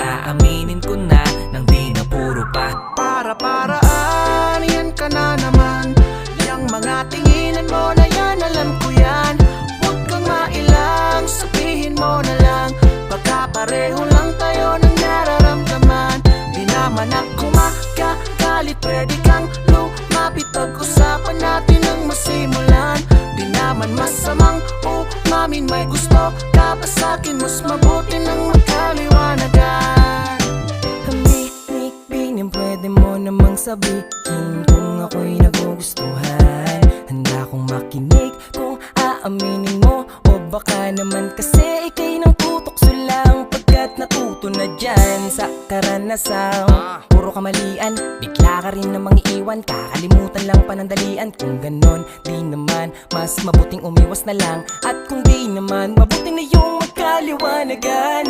aaminin ko na nang di na puro pa Para-paraan, yan ka na naman. Yang mga tinginan mo na yan, alam ko yan. Huwag kang mailang, sabihin mo na lang. Baka pareho lang tayo ng nararamdaman. Di naman ako makagalit, pwede kang lumapit. Pag-usapan natin ang masimulan. Di naman masamang umamin, may gusto ka ba sa'kin? Mas mabuti nang magkaliwanagan. Binibining pwede mo namang sabihin kung ako'y nagugustuhan. Handa kong makinig kung aaminin mo. O baka naman kasi ikay ng tutokso lang, pagkat natuto na dyan sa karanasan. Puro kamalian, bigla ka rin namang iiwan. Kakalimutan lang panandalian. Kung ganon, di naman mas mabuting umiwas na lang. At kung di naman, mabuti na yung magkaliwanagan.